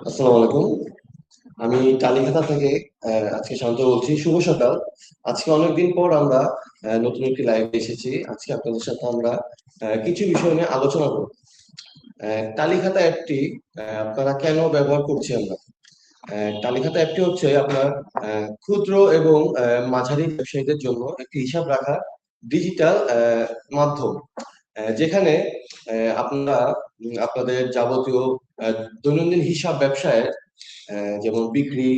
আসসালামু আলাইকুম। আমি কালীঘাটা থেকে আজকে শান্ত বলছি। শুভ সকাল। আজকে অনেকদিন পর আমরা নতুন একটি লাইভে এসেছি। আজকে আপনাদের সাথে আমরা কিছু বিষয় নিয়ে আলোচনা করব। কালীঘাটা অ্যাপটি আপনারা কেন ব্যবহার করছি আমরা? কালীখাতা অ্যাপটি হচ্ছে আপনার ক্ষুদ্র এবং মাঝারি ব্যবসায়ীদের জন্য একটি হিসাব রাখার ডিজিটাল মাধ্যম, যেখানে আপনারা আপনাদের যাবতীয় দৈনন্দিন হিসাব ব্যবসায়, যেমন বিক্রি,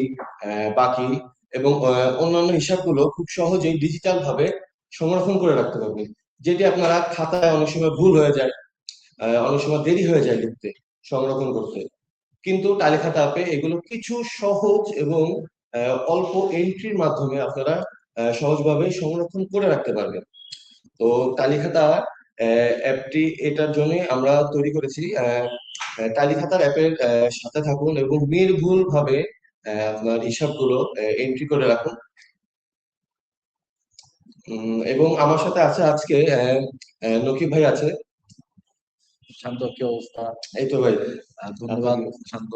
বাকি এবং অন্যান্য হিসাবগুলো খুব সহজেই ডিজিটাল ভাবে সংরক্ষণ করে রাখতে পারবেন। যেটি আপনারা খাতায় অনেক সময় ভুল হয়ে যায়, অনেক সময় দেরি হয়ে যায় লিখতে, সংরক্ষণ করতে। কিন্তু টালিখাতা অ্যাপে এগুলো কিছু সহজ এবং অল্প এন্ট্রির মাধ্যমে আপনারা সহজভাবে সংরক্ষণ করে রাখতে পারবেন। তো টালিখাতা অ্যাপটি এটার জন্য আমরা তৈরি করেছি। টালিখাতার অ্যাপের সাথে থাকুন এবং নির্ভুল ভাবে আপনার হিসাবগুলো এন্ট্রি করে রাখুন। এবং আমার সাথে আছে আজকে নকিব ভাই আছে। শান্ত, কি অবস্থা? এই তো ভাই। ধন্যবাদ শান্ত।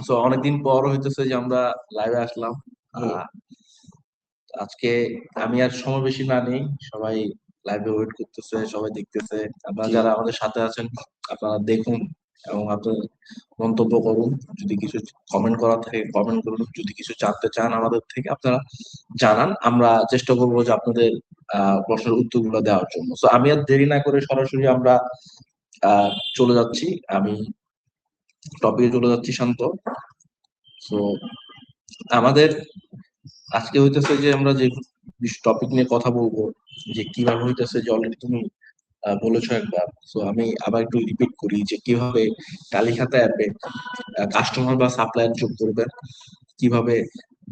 তো অনেকদিন পর হইতেছে যে আমরা লাইভে আসলাম। হুম। আজকে আমি আর সময় বেশি না নেই, সবাই লাইভে ওয়েট করতেছে, সবাই দেখতেছে। আপনারা জি। যারা আমাদের সাথে আছেন, আপনারা দেখুন এবং আপনার মন্তব্য করুন। যদি কিছু কমেন্ট করার থাকে কমেন্ট করুন, যদি কিছু জানতে চান আমাদের থেকে আপনারা জানান। আমরা চেষ্টা করবো যে আপনাদের প্রশ্নের উত্তরগুলো দেওয়ার জন্য। তো আমি আর দেরি না করে সরাসরি আমরা চলে যাচ্ছি। আমি টপিকে চলে যাচ্ছি শান্ত। তো আমাদের আজকে হইতেছে যে আমরা যে টপিক নিয়ে কথা বলবো, যে কিভাবে হইতেছে, যে অলরেডি তুমি বলেছো একবার। তো আমি আবার একটু রিপিট করি যে কিভাবে টালিখাতা অ্যাপে কাস্টমার বা সাপ্লায়ার যোগ করবেন, কিভাবে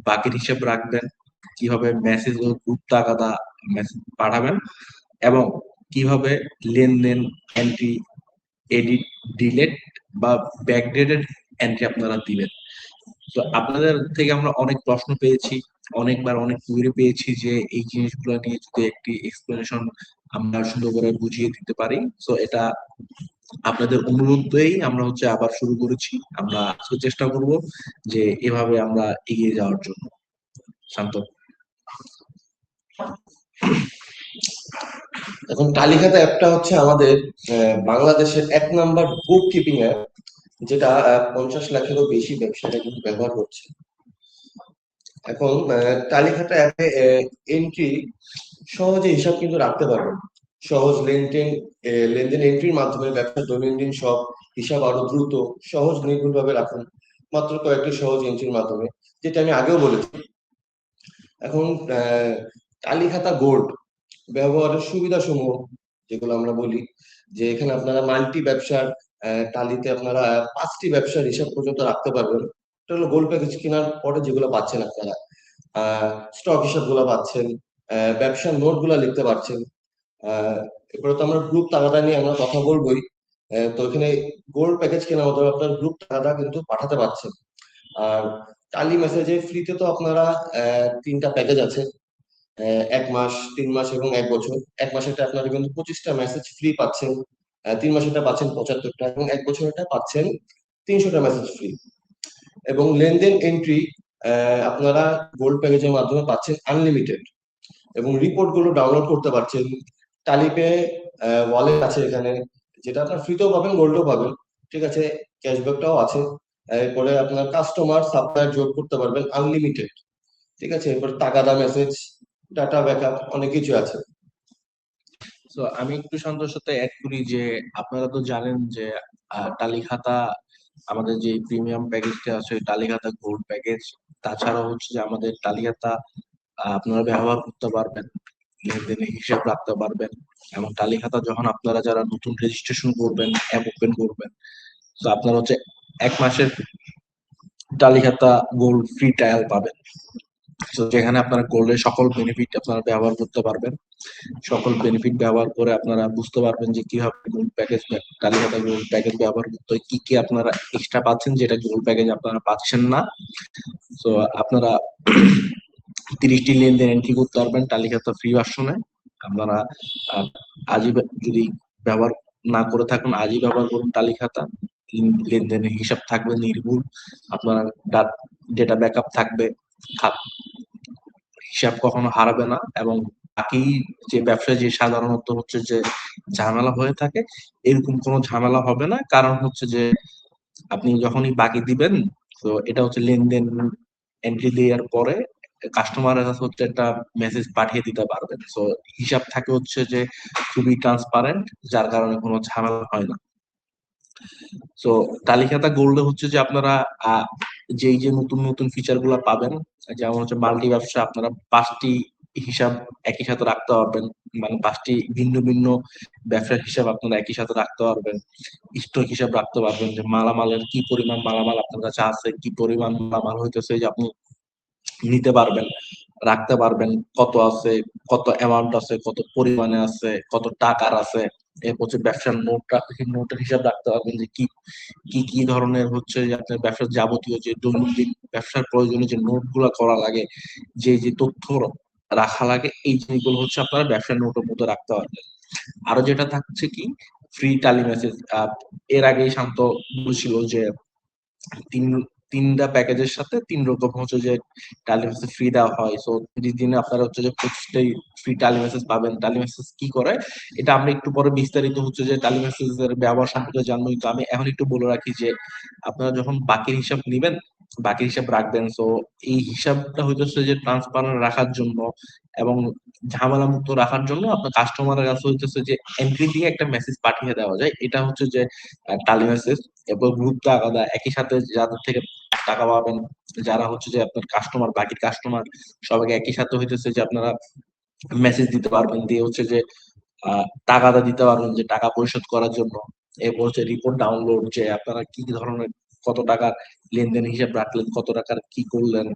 বাকির হিসাব রাখবেন, কিভাবে মেসেজ ও গ্রুপ তাগাদা মেসেজ পাঠাবেন, এবং কিভাবে লেনদেন এন্ট্রি, এডিট, ডিলেট বা ব্যাকডেটেড এন্ট্রি আপনারা দিবেন। তো আপনাদের থেকে আমরা অনেক প্রশ্ন পেয়েছি, অনেকবার অনেক কুইরি পেয়েছি যে এই জিনিসগুলো নিয়ে যদি একটি এক্সপ্লেনেশন আমরা সুন্দর করে বুঝিয়ে দিতে পারি। তো এটা আপনাদের অনুরোধেই আমরা হচ্ছে আবার শুরু করেছি। আমরা আজকে চেষ্টা করব যে এভাবে আমরা এগিয়ে যাওয়ার জন্য। শান্ত। এখন টালিখাতা অ্যাপটা হচ্ছে আমাদের বাংলাদেশের 1 নাম্বার বুক কিপিং অ্যাপ, যেটা 50 লাখেরও বেশি ব্যবসায়ীরা কিন্তু ব্যবহার করছে। এখন টালিখাতা অ্যাপে এন্ট্রি সহজে হিসাব কিন্তু রাখতে পারবেন। সহজ লেনদেন, লেনদেন এন্ট্রির মাধ্যমে ব্যবসার দৈনন্দিন সব হিসাব আরো দ্রুত, সহজ, নির্ভুলভাবে রাখুন মাত্র কয়েকটি সহজ এন্ট্রির মাধ্যমে, যেটা আমি আগেও বলেছি। এখন টালিখাতা গোল্ড ব্যবহারের সুবিধা সমূহ যেগুলো আমরা বলি, যে এখানে আপনারা মাল্টি ব্যবসার টালিতে আপনারা 5টি ব্যবসার হিসাব পর্যন্ত রাখতে পারবেন। এটা হলো গোল্ড প্যাকেজ কেনার পরে যেগুলো পাচ্ছেন আপনারা, স্টক হিসাব গুলো পাচ্ছেন, ব্যবসার নোট গুলা লিখতে পারছেন। এরপরে তো আমরা গ্রুপ তাগাদা নিয়ে আমরা কথা বলবোই। তো এখানে গোল্ড প্যাকেজ কেনার মতো আপনার গ্রুপ তাগাদা কিন্তু পাঠাতে পারছেন। আর টালি মেসেজে ফ্রিতে তো আপনারা 3টা প্যাকেজ আছে, 1 মাস, 3 মাস এবং 1 বছর। 1 মাসেরটা আপনারা কিন্তু 25টা মেসেজ ফ্রি পাচ্ছেন, 3 মাসেরটা পাচ্ছেন 75টা, এবং 1 বছরেরটা পাচ্ছেন 300টা মেসেজ ফ্রি। এবং লেনদেন এন্ট্রি আপনারা গোল্ড প্যাকেজের মাধ্যমে পাচ্ছেন আনলিমিটেড, এবং রিপোর্ট গুলো ডাউনলোড করতে পারছেন। টালিপে ওয়ালেট আছে এখানে, যেটা আপনার ফ্রিতেও পাবেন, গোল্ডও পাবেন। ঠিক আছে, ক্যাশব্যাকটাও আছে। এরপরে আপনার কাস্টমার সাপ্লায়ার যোগ করতে পারবেন আনলিমিটেড। ঠিক আছে, এরপর তাগাদা মেসেজ, ডাটা ব্যাকআপ, অনেক কিছু আছে। তো আমি একটু শান্তর সাথে অ্যাড করি যে আপনারা তো জানেন যে টালিখাতা আমাদের যে প্রিমিয়াম প্যাকেজটা আছে, টালিখাতা গোল্ড প্যাকেজ। তাছাড়াও হচ্ছে যে আমাদের টালিখাতা আপনারা ব্যবহার করতে পারবেন, লেনদেনের হিসাব রাখতে পারবেন। এবং টালিখাতা যখন আপনারা যারা নতুন রেজিস্ট্রেশন করবেন, অ্যাপ ওপেন করবেন, তো আপনারা হচ্ছে 1 মাসের টালিখাতা গোল্ড ফ্রি ট্রায়াল পাবেন। তো যেখানে আপনারা গোল্ডের সকল বেনিফিট আপনারা ব্যবহার করতে পারবেন। সকল বেনিফিট ব্যবহার করে আপনারা বুঝতে পারবেন যে কিভাবে গোল্ড প্যাকেজ, কালীঘাটা গোল্ড প্যাকেজ ব্যবহার করতে হয়, কি কি আপনারা এক্সট্রা পাচ্ছেন যেটা গোল্ড প্যাকেজ আপনারা পাচ্ছেন না। তো আপনারা 30টি লেনদেন এন্ট্রি করতে পারবেন টালিখাতা ফ্রি ভার্সনে। আপনারা আজই যদি ব্যবহার না করে থাকুন আজই ব্যবহার করুন টালি খাতা। লেনদেনের হিসাব থাকবে নির্ভুল, আপনার ডেটা ব্যাকআপ থাকবে, হিসাব কখনো হারাবে না। এবং বাকি যে ব্যবসায় যে সাধারণত হচ্ছে যে ঝামেলা হয়ে থাকে, এরকম কোনো ঝামেলা হবে না। কারণ হচ্ছে যে আপনি যখনই বাকি দিবেন, তো এটা হচ্ছে লেনদেন এন্ট্রি দেওয়ার পরে কাস্টমারের কাছে হচ্ছে একটা মেসেজ পাঠিয়ে দিতে পারবেন। তো হিসাব থাকে হচ্ছে যে খুবই ট্রান্সপারেন্ট, যার কারণে কোনো ঝামেলা হয় না। তো তালিকাটা গোল্ডে হচ্ছে যে আপনারা আহ, যেই যে নতুন নতুন ফিচার গুলা পাবেন, যেমন হচ্ছে মাল্টি ব্যবসা, আপনারা 5টি হিসাব একই সাথে রাখতে পারবেন। মানে 5টি ভিন্ন ভিন্ন ব্যবসার হিসাব আপনারা একই সাথে রাখতে পারবেন। স্টক হিসাব রাখতে পারবেন, যে মালামালের কি পরিমাণ মালামাল আপনার কাছে আছে, কি পরিমাণ মালামাল হইতেছে যে আপনি নিতে পারবেন, রাখতে পারবেন, কত আছে, কত অ্যামাউন্ট আছে, কত পরিমাণে আছে, কত টাকার আছে। এরপর হচ্ছে ব্যবসার নোটের হিসাব রাখতে পারবেন, যে কি কি কি ধরনের হচ্ছে যে আপনার ব্যবসার যাবতীয় যে দৈনন্দিন ব্যবসার প্রয়োজনীয় যে নোট গুলা করা লাগে, যে যে তথ্য রাখা লাগে, এই জিনিসগুলো হচ্ছে আপনারা ব্যবসার নোটের মধ্যে রাখতে পারবেন। আরো যেটা থাকছে কি, ফ্রি টালি মেসেজ। এর আগেই শান্ত বলছিল যে তিন তিনটা প্যাকেজের সাথে 3 রকম হচ্ছে যে টালি মেসেজ ফ্রি দেওয়া হয়। সো 30 দিনে আপনারা হচ্ছে যে 25টাই ফ্রি টালি মেসেজ পাবেন। টালি মেসেজ কি করে, এটা আমরা একটু পরে বিস্তারিত হচ্ছে যে টালি মেসেজের ব্যবহার সম্পর্কে জানবো। কিন্তু আমি এখন একটু বলে রাখি যে আপনারা যখন বাকির হিসাব নিবেন, বাকির হিসাব রাখবেন, সো এই হিসাবটা হইতেছে যে ট্রান্সপারেন্ট রাখার জন্য এবং ঝামেলা মুক্ত রাখার জন্য আপনার কাস্টমারের কাছে হইতেছে যে এন্ট্রি দিয়ে একটা মেসেজ পাঠিয়ে দেওয়া যায়। এটা হচ্ছে যে টালি মেসেজ। এরপর গ্রুপ আলাদা, একই সাথে যাদের থেকে টাকা পাবেন, যারা হচ্ছে যে আপনার কাস্টমার, বাকি কাস্টমার সবাইকে একই সাথে হইতেছে যে আপনারা মেসেজ দিতে পারবেন, দিয়ে হচ্ছে যে টাকাটা দিতে পারবেন যে টাকা পরিশোধ করার জন্য। এরপর হচ্ছে রিপোর্ট ডাউনলোড, যে আপনারা কি ধরনের কত টাকার লেনদেন হিসাব রাখলেন, কত টাকার কি করলেন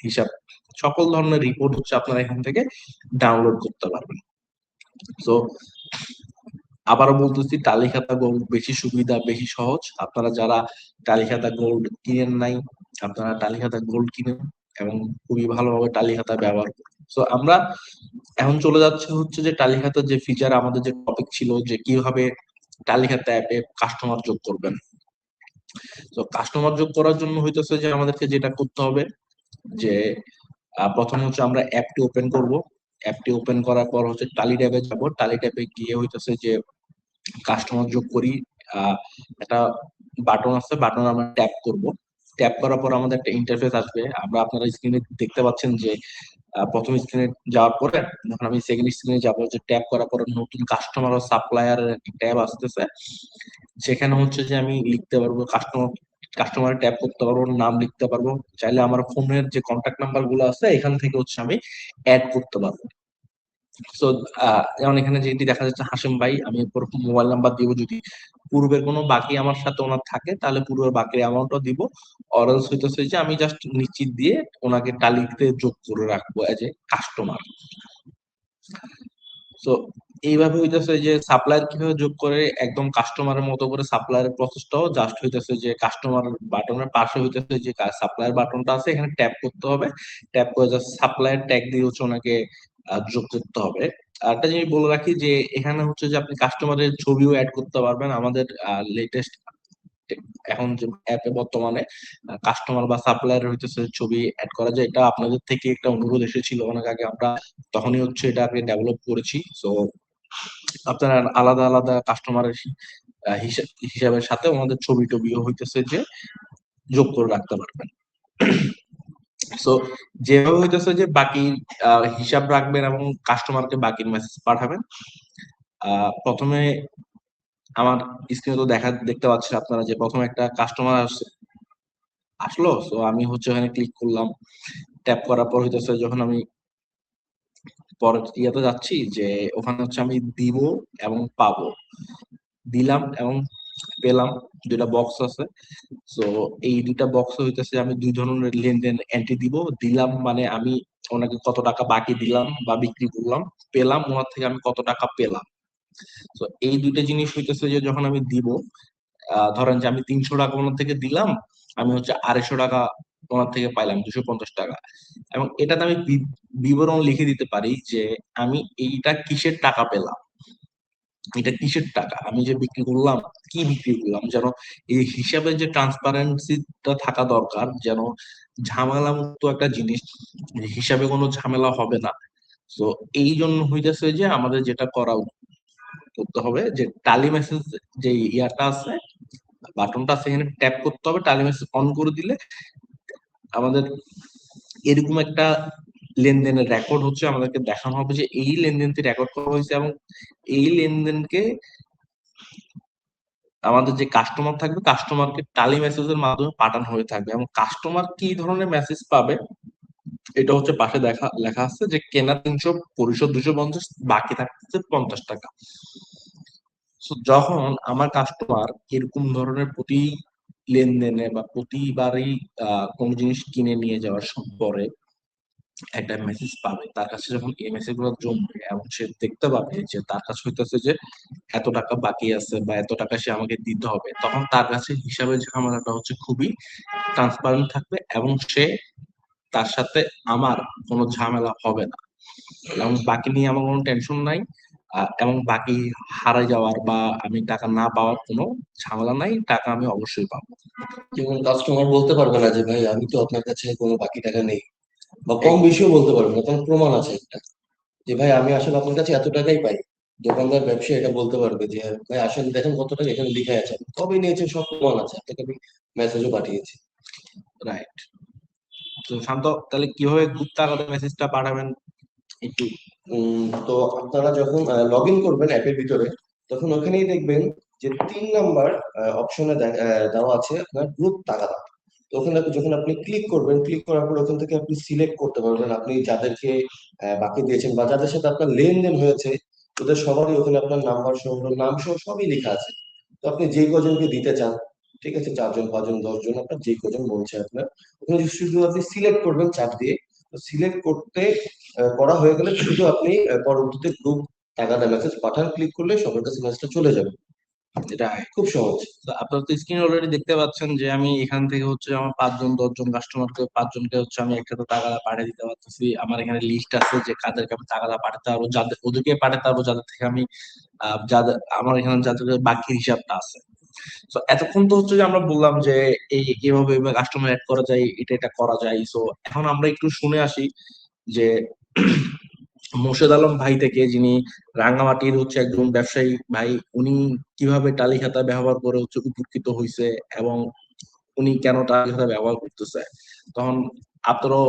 হিসাব, সকল ধরনের রিপোর্ট হচ্ছে আপনারা এখান থেকে ডাউনলোড করতে পারবেন। তো আবারও বলতেছি, টালি খাতা গোল্ড বেশি সুবিধা, বেশি সহজ। আপনারা যারা টালি খাতা গোল্ড কিনেন নাই, আপনারা টালি খাতা গোল্ড কিনেন এবং খুবই ভালোভাবে টালি খাতা ব্যবহার করুন। তো আমরা এখন চলে যাচ্ছে হচ্ছে যে টালি খাতার যে ফিচার, আমাদের যে টপিক ছিল যে কিভাবে টালি খাতা অ্যাপে কাস্টমার যোগ করবেন। তো কাস্টমার যোগ করার জন্য হইতেছে যে আমাদেরকে যেটা করতে হবে, যে প্রথম হচ্ছে আমরা অ্যাপটি ওপেন করব। অ্যাপটি ওপেন করার পর হচ্ছে টালি ট্যাবে যাব। টালি ট্যাবে গিয়ে হইতেছে যে কাস্টমার যোগ করি, একটা বাটন আছে, বাটন আমরা ট্যাপ করব। ট্যাপ করার পর আমাদের একটা ইন্টারফেস আসবে। আমরা আপনারা স্ক্রিনে দেখতে পাচ্ছেন যে প্রথম স্ক্রিনে যাওয়ার পরে যখন আমি সেকেন্ড স্ক্রিনে যাব, যে ট্যাপ করার পরে নতুন কাস্টমার ও সাপ্লায়ার ট্যাব আসতেছে। সেখানে হচ্ছে যে আমি লিখতে পারবো কাস্টমার ট্যাপ করতে পারবো, নাম লিখতে পারবো। চাইলে আমার ফোনের যে কন্ট্যাক্ট নাম্বার গুলো আছে এখান থেকে হচ্ছে আমি অ্যাড করতে পারবো। তো যেমন এখানে যেটি দেখা যাচ্ছে হাসিম ভাই, আমি এরপর মোবাইল নাম্বার দিব। যদি পূর্বের কোনো বাকি আমার সাথে ওনার থাকে, তাহলে পূর্বের বাকির অ্যামাউন্টও দিব। অরালস হইতেছে যে আমি জাস্ট নিশ্চিত দিয়ে ওনাকে তালিকাতে যোগ করে রাখবো এজ এ কাস্টমার। তো এইভাবে হইতেছে যে সাপ্লায়ার কিভাবে যোগ করে, একদম কাস্টমারের মতো করে সাপ্লায়ারের প্রসেসটাও জাস্ট হইতেছে যে কাস্টমার বাটনের পাশে হইতেছে যে সাপ্লায়ার বাটনটা আছে, এখানে ট্যাপ করতে হবে। ট্যাপ করে জাস্ট সাপ্লায়ার ট্যাগ দিয়ে হচ্ছে ওনাকে যোগ করতে হবে। আর একটা জিনিস বলে রাখি যে এখানে হচ্ছে যে আপনি কাস্টমারের ছবিও অ্যাড করতে পারবেন। আমাদের লেটেস্ট এখন যে অ্যাপে বর্তমানে কাস্টমার বা সাপ্লায়ার হইতেছে ছবি অ্যাড করা যায়। এটা আপনাদের থেকে একটা অনুরোধ এসেছিল অনেক আগে, আমরা তখনই হচ্ছে এটাকে ডেভেলপ করেছি। তো আপনারা আলাদা আলাদা কাস্টমারের হিসাবের সাথে আমাদের ছবি টবিও হইতেছে যে যোগ করে রাখতে পারবেন। সো যেভাবে হইতেছে যে বাকি হিসাব রাখবেন এবং কাস্টমারকে বাকির মেসেজ পাঠাবেন। প্রথমে আমার স্ক্রিনে তো দেখতে পাচ্ছেন আপনারা যে প্রথমে একটা কাস্টমার আসলো। তো আমি হচ্ছে ওখানে ক্লিক করলাম। ট্যাপ করার পর হইতেছে যখন আমি পরের ইয়াতে যাচ্ছি, যে ওখানে হচ্ছে আমি দিব এবং পাবো, দিলাম এবং পেলাম, দুইটা বক্স আছে। তো এই দুইটা বক্স হইতেছে আমি দুই ধরনের লেনদেন এন্ট্রি দিব। দিলাম মানে আমি ওনাকে কত টাকা বাকি দিলাম বা বিক্রি করলাম, পেলাম ওনার থেকে আমি কত টাকা পেলাম। তো এই দুইটা জিনিস হইতেছে যে যখন আমি দিব, ধরেন যে আমি 300 টাকা ওনার থেকে দিলাম, আমি হচ্ছে 250 টাকা ওনার থেকে পাইলাম, 250 টাকা। এবং এটাতে আমি বিবরণ লিখে দিতে পারি যে আমি এইটা কিসের টাকা পেলাম। এটা কিসের টাকা, আমি যে বিক্রি করলাম, কি বিক্রি করলাম, যেন এই হিসাবে যে ট্রান্সপারেন্সিটা থাকা দরকার, যেন ঝামেলা মুক্ত একটা জিনিস, হিসাবে কোনো ঝামেলা হবে না। তো এই জন্য হইতেছে যে আমাদের যেটা করতে হবে যে টালি মেসেজ, যে ইয়াটা আছে, বাটনটা আছে, এখানে ট্যাপ করতে হবে, টালি মেসেজ অন করে দিলে আমাদের এরকম একটা লেনদেনের রেকর্ড হচ্ছে, আমাদেরকে দেখানো হবে যে এই লেনদেনটি রেকর্ড করা হয়েছে, এবং এই লেনদেনকে আমাদের যে কাস্টমার থাকবে, কাস্টমারকে টালি মেসেজের মাধ্যমে পাঠানো হয়ে থাকবে। এবং কাস্টমার কি ধরনের মেসেজ পাবে, এটা হচ্ছে পাশে লেখা আছে যে কেনা 300, পরিশোধ 250, বাকি থাকছে 50 টাকা। যখন আমার কাস্টমার এরকম ধরনের প্রতি লেনদেনে বা প্রতিবারই কোন জিনিস কিনে নিয়ে যাওয়ার পরে একটা মেসেজ পাবে, তার কাছে যখন এই মেসেজ গুলো জমবে এবং সে দেখতে পাবে যে তার কাছে হইতেছে যে এত টাকা বাকি আছে বা এত টাকা সে আমাকে দিতে হবে, তখন তার কাছে হিসাবের ঝামেলাটা হচ্ছে খুবই ট্রান্সপারেন্ট থাকবে, এবং সে তার সাথে আমার কোনো ঝামেলা হবে না, এবং বাকি নিয়ে আমার কোনো টেনশন নাই। এবং বাকি হারাই যাওয়ার বা আমি টাকা না পাওয়ার কোনো ঝামেলা নাই, টাকা আমি অবশ্যই পাবো। যেমন কাস্টমার বলতে পারবে না যে ভাই আমি তো আপনার কাছে কোনো বাকি টাকা নেই, বা কম এক- বেশিও বলতে পারবে না, কারণ প্রমাণ আছে একটা যে ভাই আমি আসলে আপনার কাছে এত টাকাই পাই। দোকানদার ব্যবসায়ী এটা বলতে পারবে যে ভাই আসলে দেখেন কত টাকা এখানে লিখে আছে, আপনি কবে নিয়েছেন সব প্রমাণ আছে, আপনাকে আমি মেসেজও পাঠিয়েছি। রাইট। তো শান্ত, তাহলে কিভাবে গুপ্ত আকারে মেসেজটা পাঠাবেন একটু। তো আপনারা যখন লগ ইন করবেন অ্যাপের ভিতরে, তখন ওখানেই দেখবেন যে 3 নাম্বার অপশনে দেওয়া আছে আপনার গ্রুপ তাগাদা। তো ওখানে যখন আপনি ক্লিক করবেন, ক্লিক করার পর ওখান থেকে আপনি সিলেক্ট করতে পারবেন আপনি যাদেরকে বাকি দিয়েছেন বা যাদের সাথে আপনার লেনদেন হয়েছে, ওদের সবারই ওখানে আপনার নাম্বার সহ নাম সহ সবই লেখা আছে। তো আপনি যে কজনকে দিতে চান, ঠিক আছে, 4 জন 5 জন 10 জন, আপনার যে কজন বলছে আপনার, ওখানে শুধু আপনি সিলেক্ট করবেন চাপ দিয়ে। তো সিলেক্ট করা হয়ে গেলে শুধু আপনি পরবর্তীতে গ্রুপ তাগাদা মেসেজ পাঠান, ক্লিক করলে সবার কাছে মেসেজটা চলে যাবে। এটা খুব সহজ। তো আপনারা তো স্ক্রিনে অলরেডি দেখতে পাচ্ছেন যে আমি এখান থেকে হচ্ছে আমার 5 জন 10 জন কাস্টমারকে, 5 জনকে হচ্ছে আমি একসাথে টাকা পাঠিয়ে দিতে পারতেছি। আমার এখানে লিস্ট আছে যে কাদেরকে আমি টাকা পাঠাতে পারবো, যাদের ওদেরকে পাঠাতে পারবো যাদের থেকে আমি যাদের আমার এখানে যাদের বাকি হিসাবটা আছে। তো এতক্ষণ তো হচ্ছে যে আমরা বললাম যে এই এভাবে কাস্টমার অ্যাড করা যায়, এটা করা যায়। তো এখন আমরা একটু শুনে আসি যে মোর্শেদ আলম ভাই থেকে, যিনি রাঙ্গামাটির হচ্ছে একজন ব্যবসায়ী ভাই, উনি কিভাবে টালি খাতা ব্যবহার করে হচ্ছে উপকৃত হয়েছে, এবং উনি কেন টালি খাতা ব্যবহার করতেছে, তখন আপনারাও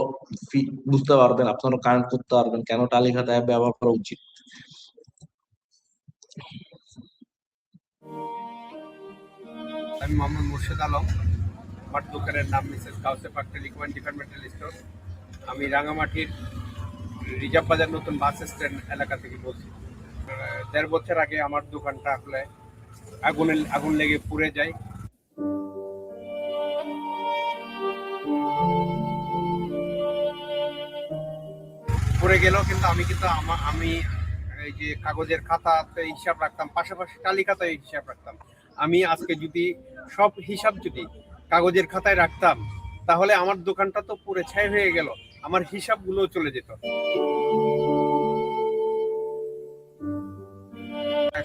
বুঝতে পারবেন, আপনারাও কানেক্ট করতে পারবেন কেন টালি খাতা ব্যবহার করা উচিত। আমি মোহাম্মদ মুর্শেদ আলম। আমার দোকানের নাম মিসেস কাউসে পাক টেলিকম ডিপার্টমেন্টাল স্টোর। আমি রাঙামাটির রিজার্ভ বাজার নতুন বাস স্ট্যান্ড এলাকা থেকে বলছি। 1.5 বছর আগে আমার দোকানটা আসলে আগুন লেগে পুড়ে যায়। পড়ে গেল, কিন্তু আমি এই যে কাগজের খাতাতে হিসাব রাখতাম, পাশাপাশি টালি খাতায় হিসাব রাখতাম। আমি আজকে যদি সব হিসাব যদি কাগজের খাতায় রাখতাম, তাহলে আমার দোকানটা তো পুরো ছাই হয়ে গেল, আমার হিসাবগুলো চলে যেত।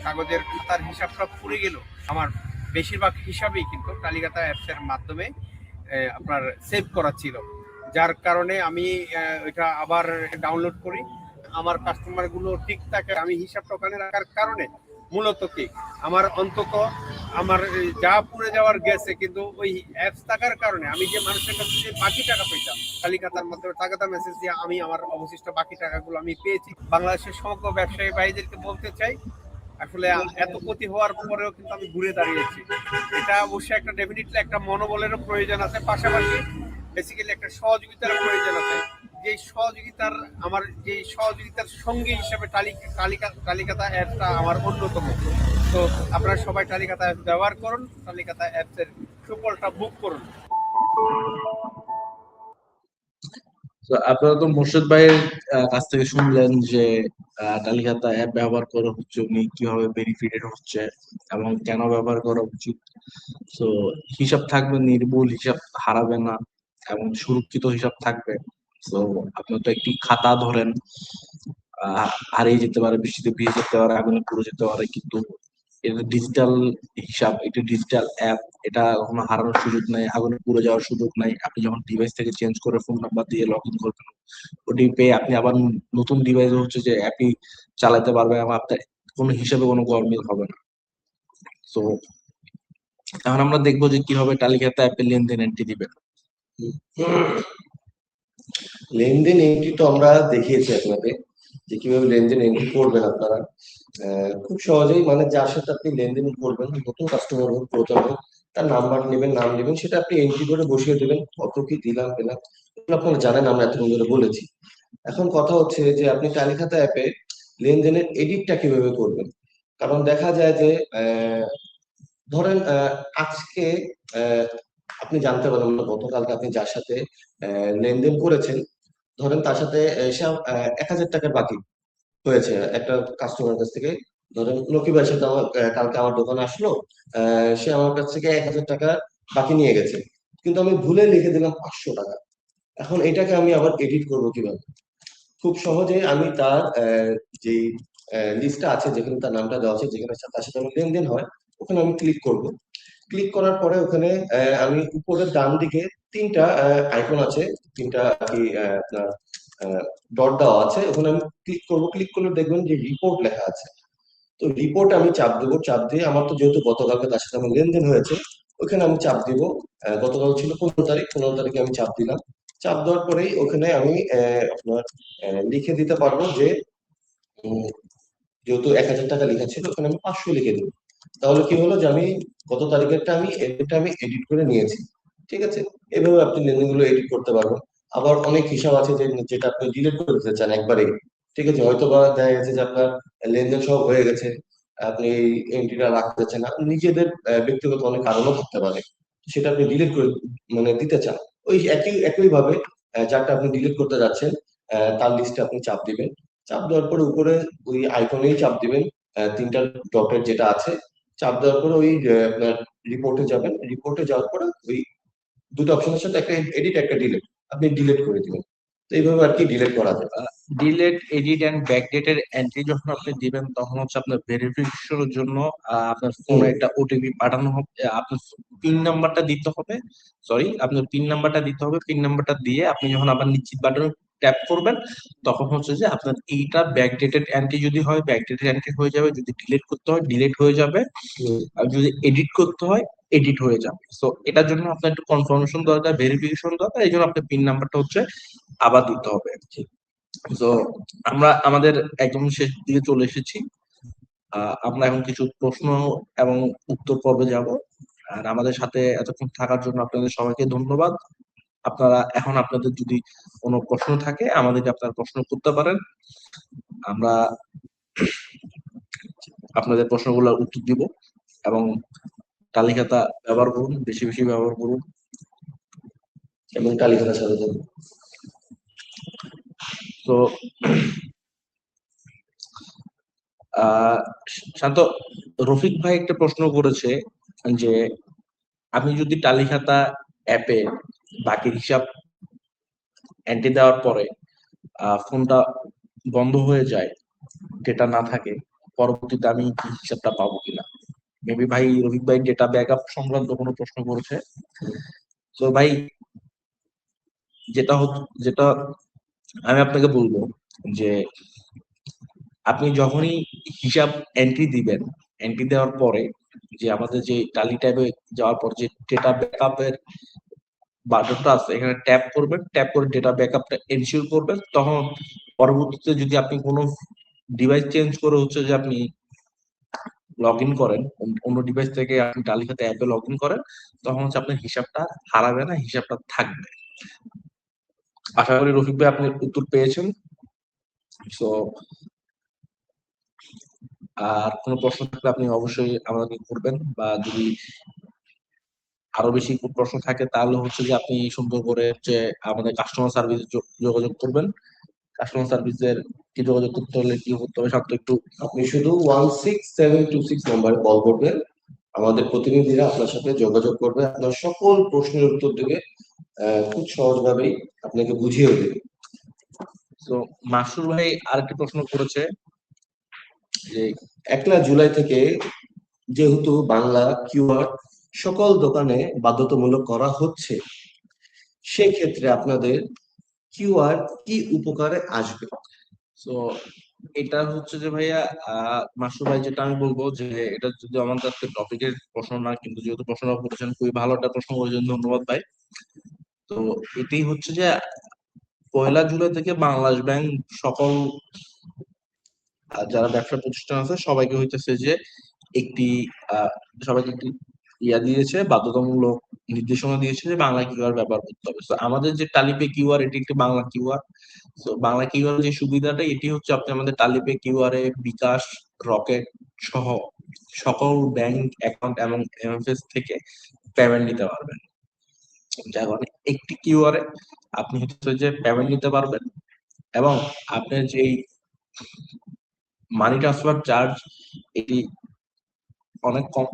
কাগজের খাতার হিসাবটা পুড়ে গেল। আমার বেশিরভাগ হিসাবেই কিন্তু তালিকাটা অ্যাপসের মাধ্যমে আপনার সেভ করা ছিল, যার কারণে আমি এটা আবার ডাউনলোড করি। আমার কাস্টমার গুলো ঠিক থাকে, আমি হিসাবটা ওখানে রাখার কারণে মূলত কি আমার অন্তত আমার যা পুড়ে যাওয়ার গেছে, কিন্তু ওই অ্যাপস থাকার কারণে আমি যে মানুষের কাছে যে বাকি টাকা পেতাম তালিকাতার মাধ্যমে টাকাটা মেসেজ দিয়ে আমি আমার অবশিষ্ট বাকি টাকাগুলো আমি পেয়েছি। বাংলাদেশের সমগ্র ব্যবসায়ী ভাইদেরকে বলতে চাই, আসলে এত ক্ষতি হওয়ার পরেও কিন্তু আমি ঘুরে দাঁড়িয়েছি। এটা অবশ্যই একটা ডেফিনেটলি একটা মনোবলেরও প্রয়োজন আছে, পাশাপাশি বেসিক্যালি একটা সহযোগিতার প্রয়োজন আছে। যে সহযোগিতার সঙ্গে হিসাবে তালিকাতা অ্যাপটা আমার অন্যতম। তো আপনারা সবাই তালিকাতা অ্যাপ ব্যবহার করুন, তালিকাতা অ্যাপসের সুফলটা বুক করুন। তো আপনারা তো মোর্শেদ ভাইয়ের কাছ থেকে শুনলেন যে টালি খাতা অ্যাপ ব্যবহার করা হচ্ছে, উনি কিভাবে বেনিফিটেড হচ্ছে এবং কেন ব্যবহার করা উচিত। তো হিসাব থাকবে নির্ভুল, হিসাব হারাবে না এবং সুরক্ষিত হিসাব থাকবে। তো আপনার তো একটি খাতা ধরেন, হারিয়ে যেতে পারে, বৃষ্টিতে ভিজে যেতে পারে, আগুনে পুড়ে যেতে পারে, কিন্তু এটা ডিজিটাল হিসাব, এটা ডিজিটাল অ্যাপ, এটা কখনো হারানোর সুযোগ নাই, আগুনে পুড়ে যাওয়ার সুযোগ নাই। আপনি যখন ডিভাইস থেকে চেঞ্জ করে ফোন নাম্বার দিয়ে লগ ইন করবেন, ওটিপি পেয়ে আপনি আবার নতুন ডিভাইস হচ্ছে যে অ্যাপই চালাতে পারবেন, এবং আপনার কোনো হিসাবে কোনো গরমিল হবে না। তো এখন আমরা দেখবো যে কিভাবে তালিকাতে অ্যাপের লেনদেন এন্ট্রি দিবেন। লেনদেন এন্ট্রি তো আমরা দেখিয়েছি আপনাকে যে কিভাবে লেনদেন এন্ট্রি করবেন আপনারা। খুব সহজেই, মানে যার সাথে আপনি লেনদেন করবেন, নতুন কাস্টমার হোক পুরাতন হোক, তার নাম্বার নেবেন, নাম নেবেন, সেটা আপনি এন্ট্রি করে বসিয়ে দেবেন, কত কি দিলাম পেলাম এগুলো আপনারা জানেন, আমরা এতক্ষণ ধরে বলেছি। এখন কথা হচ্ছে যে আপনি তালিকাতে অ্যাপে লেনদেনের এডিটটা কিভাবে করবেন। কারণ দেখা যায় যে ধরেন আজকে আহ, আপনি জানতে পারলেন না গতকালকে আপনি যার সাথে লেনদেন করেছেন, ধরেন তার সাথে সে 1,000 টাকার বাকি হয়েছে একটা কাস্টমার কাছ থেকে। ধরেন লক্ষ্মী ভাইয়ের সাথে আমার কালকে আমার দোকানে আসলো, সে আমার কাছ থেকে 1,000 টাকা বাকি নিয়ে গেছে, কিন্তু আমি ভুলে লিখে দিলাম 500 টাকা। এখন এটাকে আমি আবার এডিট করবো কিভাবে? খুব সহজে আমি তার যে লিস্টটা আছে, যেখানে তার নামটা দেওয়া আছে, যেখানে তার সাথে আমার লেনদেন হয়, ওখানে আমি ক্লিক করব। ক্লিক করার পরে ওখানে আমি উপরের ডান দিকে তিনটা আইকন আছে, তিনটা আর কি আপনার ডট দেওয়া আছে, ওখানে আমি ক্লিক করব। ক্লিক করলে দেখবেন যে রিপোর্ট লেখা আছে। তো রিপোর্ট আমি চাপ দেবো, চাপ দিয়ে আমার তো যেহেতু গতকালকে তার সাথে আমার লেনদেন হয়েছে, ওখানে আমি চাপ দিব। গতকাল ছিল 15 তারিখ, 15 তারিখে আমি চাপ দিলাম। চাপ দেওয়ার পরেই ওখানে আমি আপনার লিখে দিতে পারবো যে উম, যেহেতু 1,000 টাকা লেখা ছিল, ওখানে আমি 500 লিখে দেবো। তাহলে কি হলো যে আমি গত তারিখেরটা আমি এডিট করে নিয়েছি। ঠিক আছে, এভাবে আপনি লেনদেনগুলো এডিট করতে পারবেন। আবার অনেক হিসাব আছে যে যেটা আপনি ডিলিট করে দিতে চান একবারে। ঠিক আছে, হয়তো বা দেখা গেছে যে আপনার লেনদেন সব হয়ে গেছে, আপনি এই এন্ট্রিটা রাখতে চান, আপনি নিজেদের ব্যক্তিগত অনেক কারণও থাকতে পারে, সেটা আপনি ডিলিট করে মানে দিতে চান। ওই একই ভাবে যারটা আপনি ডিলিট করতে যাচ্ছেন তার লিস্টে আপনি চাপ দিবেন। চাপ দেওয়ার পরে উপরে ওই আইকনেই চাপ দিবেন, তিনটা ডটের যেটা আছে, চাপ দেওয়ার পরে ওই আপনার রিপোর্টে যাবেন। রিপোর্টে যাওয়ার পরে ওই দুটো অপশনের সাথে একটা এডিট একটা ডিলিট, আপনি ডিলিট করে দিবেন। তো এইভাবে আর কি ডিলিট করা যায়। ডিলেট, এডিট এন্ড ব্যাকডেটের এন্ট্রি যখন আপনি দিবেন, তখন হচ্ছে আপনার ভেরিফিকেশনের জন্য আপনার ফোনে একটা ওটিপি পাঠানো হবে, আপনার পিন নাম্বারটা দিতে হবে। সরি, আপনার পিন নাম্বারটা দিতে হবে। পিন নাম্বারটা দিয়ে আপনি যখন আবার নিশ্চিত বাটনে ট্যাপ করবেন, তখন হচ্ছে যে আপনার এইটা ব্যাকডেটেড এন্ট্রি যদি হয় ব্যাকডেটেড এন্ট্রি হয়ে যাবে, যদি ডিলিট করতে হয় ডিলিট হয়ে যাবে, হুম, আর যদি এডিট করতে হয় এডিট হয়ে যাবে। সো এটার জন্য আপনার একটু কনফার্মেশন দরকার, ভেরিফিকেশন দরকার, এই জন্য আপনার পিন নাম্বারটা হচ্ছে আবার দিতে হবে। তো আমরা আমাদের একদম শেষ দিকে চলে এসেছি। আমরা এখন কিছু প্রশ্ন এবং উত্তর পর্বে যাব। আর আমাদের সাথে এতক্ষণ থাকার জন্য আপনাদের সবাইকে ধন্যবাদ। আপনারা এখন আপনাদের যদি কোনো প্রশ্ন থাকে আমাদেরকে আপনারা প্রশ্ন করতে পারেন, আমরা আপনাদের প্রশ্নগুলোর উত্তর দিব। এবং তালিকাটা ব্যবহার করুন, বেশি বেশি ব্যবহার করুন। এবং তালিকাটা সাথে থাকবে। তো আহ শান্ত, রফিক ভাই একটা প্রশ্ন করেছে যে আমি যদি তালিকাটা অ্যাপে বাকির হিসাব এন্ট্রি দেওয়ার পরে ফোনটা বন্ধ হয়ে যায়, ডেটা না থাকে, পরবর্তীতে আমি কি হিসাবটা পাবো কিনা। মেবি ভাই রফিক ভাই ডেটা ব্যাকআপ সংক্রান্ত কোনো প্রশ্ন করেছে। তো ভাই যেটা আমি আপনাকে বলবো যে আপনি যখনই হিসাব এন্ট্রি দিবেন, এন্ট্রি দেওয়ার পরে যে আমাদের যে টালি ট্যাবে যাওয়ার পর যে ডেটা ব্যাকআপের বাটনটা আছে, এখানে ট্যাপ করবেন, ট্যাপ করে ডেটা ব্যাকআপটা এনশিওর করবেন। তখন পরবর্তীতে যদি আপনি কোনো ডিভাইস চেঞ্জ করে হচ্ছে যে আপনি লগ ইন করেন, অন্য ডিভাইস থেকে আপনি তালিকাতে অ্যাপে লগ ইন করেন, তখন হচ্ছে আপনার হিসাবটা হারাবে না, হিসাবটা থাকবে। আশা করি রফিক ভাই আপনি উত্তর পেয়েছেন। সো আর কোনো প্রশ্ন থাকলে আপনি অবশ্যই আমাকে করবেন, বা যদি আরো বেশি প্রশ্ন থাকে তাহলে হচ্ছে যে আপনি সুন্দর করে হচ্ছে আমাদের কাস্টমার সার্ভিস যোগাযোগ করবেন। কাস্টমার সার্ভিসের কি যোগাযোগ করতে হলে কি করতে হবে শান্ত একটু। আপনি শুধু 16726 নম্বরে কল করবেন, আমাদের প্রতিনিধিরা আপনার সাথে যোগাযোগ করবে, আপনার সকল প্রশ্নের উত্তর দেবে, খুব সহজভাবেই আপনাকে বুঝিয়ে দেবে। তো মাসুর ভাই আরেকটি প্রশ্ন করেছে যে 1 জুলাই থেকে যেহেতু বাংলা কিউআর সকল দোকানে বাধ্যতামূলক করা হচ্ছে, সেক্ষেত্রে আপনাদের কিউআর কি উপকারে আসবে? তো এটা হচ্ছে যে ভাইয়া মাসুর ভাই, যেটা আমি বলবো যে এটা যদি আমাদের আজকে টপিকের প্রশ্ন না, কিন্তু যেহেতু প্রশ্নটা করেছেন, খুবই ভালো একটা প্রশ্ন করেছেন, ধন্যবাদ ভাই। তো এটাই হচ্ছে যে 1 জুলাই থেকে বাংলাদেশ ব্যাংক সকল যারা ব্যবসা প্রতিষ্ঠান আছে সবাইকে হইতেছে যে একটি আহ, সবাইকে একটি দিয়েছে, বাধ্যতামূলক নির্দেশনা দিয়েছে যে বাংলা কিউআর ব্যবহার করতে হবে। তো আমাদের যে টালিপে কিউআর, এটি একটি বাংলা কিউআর। তো বাংলা কিউআর যে সুবিধাটা, এটি হচ্ছে আপনি আমাদের টালিপে কিউআর এ বিকাশ, রকেট সহ সকল ব্যাংক অ্যাকাউন্ট এবং এমএফএস থেকে পেমেন্ট নিতে পারবেন। যার মানে একটি কিউআর এ আপনি হচ্ছে যে পেমেন্ট নিতে পারবেন, এবং আপনার যেই মানি ট্রান্সফার চার্জ, এটি অনেক কম।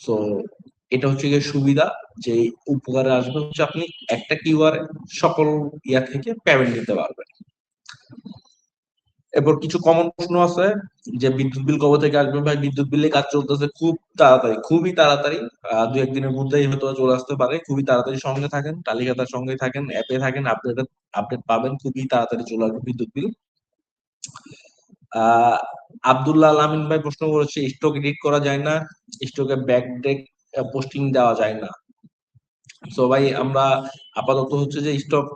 তো এটা হচ্ছে গিয়ে সুবিধা, যে উপকারে আসবে হচ্ছে আপনি একটা কিউআর সকল থেকে পেমেন্ট নিতে পারবেন। এরপর কিছু কমন প্রশ্ন আছে যে বিদ্যুৎ বিল কবে থেকে আসবে ভাই? বিদ্যুৎ বিলের কাজ চলতেছে খুব তাড়াতাড়ি, খুবই তাড়াতাড়ি, 2-1 দিনের মধ্যেই হয়তো চলে আসতে পারে। খুবই তাড়াতাড়ি সঙ্গে থাকেন, তালিকাটার সঙ্গে থাকেন, অ্যাপে থাকেন, আপডেট পাবেন, খুবই তাড়াতাড়ি চলে আসবে বিদ্যুৎ বিল। আহ আব্দুল্লাহ আল আমিন ভাই প্রশ্ন করেছে স্টক এডিট করা যায় না, স্টকে ব্যাকডেট পোস্টিং দেওয়া যায় না। তো ভাই আমরা আপাতত হচ্ছে যে স্টক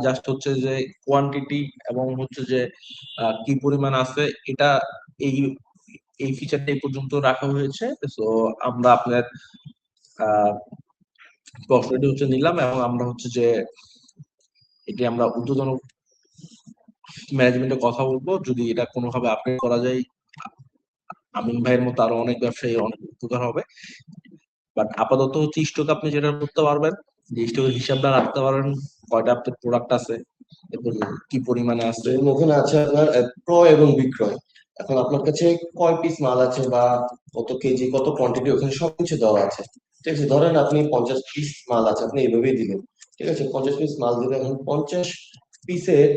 জাস্ট হচ্ছে যে কোয়ান্টিটি এবং হচ্ছে যে কি পরিমাণ আছে, এটা এই এই ফিচারটা এই পর্যন্ত রাখা হয়েছে। তো আমরা আপনার প্রফিট হচ্ছে নিলাম, এবং আমরা হচ্ছে যে এটি আমরা ঊর্ধ্বতন ম্যানেজমেন্টে কথা বলবো, যদি এটা কোনোভাবে আপডেট করা যায় আমিন ভাইয়ের মতো আরো অনেক ব্যবসায়ী অনেক উপকার হবে। বাট আপাতত হচ্ছে স্টক আপনি যেটা করতে পারবেন, যে স্টকের হিসাবটা রাখতে পারবেন, কয়টা আপনার প্রোডাক্ট আছে, এরপর কি পরিমাণে আছে। যেমন ওখানে আছে আপনার ক্রয় এবং বিক্রয়। এখন আপনার কাছে কয় পিস মাল আছে বা কত কেজি, কত কোয়ান্টিটি, ওখানে সবকিছু দেওয়া আছে। ঠিক আছে, ধরেন আপনি 50 পিস মাল আছে, আপনি এইভাবেই দিলেন। ঠিক আছে, 50 পিস মাল দিলে এখন 50 পিসের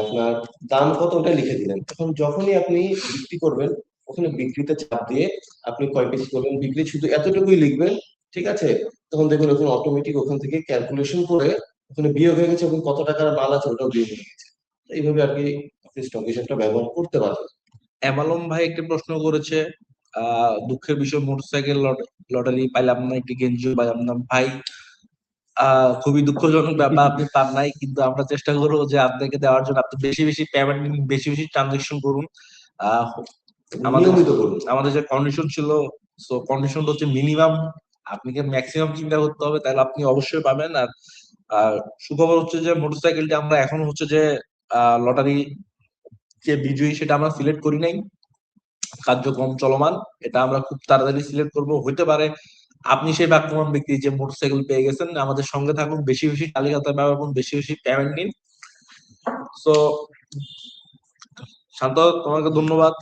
আপনার দাম কত ওটা লিখে দিলেন। এখন যখনই আপনি বিক্রি করবেন, ওখানে বিক্রিতে চাপ দিয়ে আপনি কয় পিস করবেন, বিক্রি শুধু এতটুকুই লিখবেন। ঠিক আছে, তখন দেখুন ওখানে অটোমেটিক ওখান থেকে ক্যালকুলেশন করে ওখানে বিয়োগ হয়ে গেছে এবং কত টাকার মাল আছে ওটাও বিয়োগ হয়ে গেছে। এইভাবে আর কি আপনি স্টক হিসাবটা ব্যবহার করতে পারবেন। এমালম ভাই একটি প্রশ্ন করেছে, দুঃখের বিষয় মোটরসাইকেল লটারি পাইলাম না, একটি গেঞ্জিও পাইলাম না ভাই। খুবই দুঃখজনক ব্যাপার, আপনি পান নাই, কিন্তু আমরা চেষ্টা করবো যে আপনাকে দেওয়ার জন্য। আপনি বেশি বেশি পেমেন্ট, বেশি বেশি ট্রানজেকশন করুন। আহ আমাদের নিয়মিত করুন। আমাদের যে কন্ডিশন ছিল, সো কন্ডিশন হচ্ছে মিনিমাম, আপনাকে ম্যাক্সিমাম চিন্তা করতে হবে, তাহলে আপনি অবশ্যই পাবেন। আর আর সুখবর হচ্ছে যে মোটরসাইকেলটি আমরা এখন হচ্ছে যে লটারি যে বিজয়ী সেটা আমরা সিলেক্ট করি নাই, কার্যক্রম চলমান। এটা আমরা খুব তাড়াতাড়ি সিলেক্ট করব। হইতে পারে আপনি সেই ভাগ্যবান ব্যক্তি যে মোটরসাইকেল পেয়ে গেছেন। আমাদের সঙ্গে থাকুন, বেশি বেশি তালিকাতে ব্যবহার করুন, বেশি বেশি পেমেন্ট নিন। তো শান্ত, তোমাকে ধন্যবাদ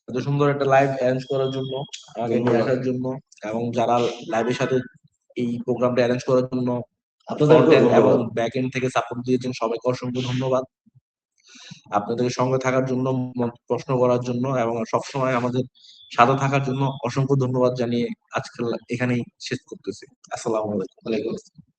এত সুন্দর একটা লাইভ অ্যারেঞ্জ করার জন্য, আমাকে নিয়ে আসার জন্য, এবং যারা লাইভের সাথে এই প্রোগ্রামটা অ্যারেঞ্জ করার জন্য আপনাদেরকেও ফ্রন্ট এন্ড এবং ধন্যবাদ। ব্যাক এন্ড থেকে সাপোর্ট দিয়েছেন, সবাইকে অসংখ্য ধন্যবাদ। আপনাদের সঙ্গে থাকার জন্য, প্রশ্ন করার জন্য, এবং সবসময় আমাদের সাথে থাকার জন্য অসংখ্য ধন্যবাদ জানিয়ে আজকে এখানেই শেষ করতেছি। আসসালামু আলাইকুম। ওয়ালাইকুম আসসালাম।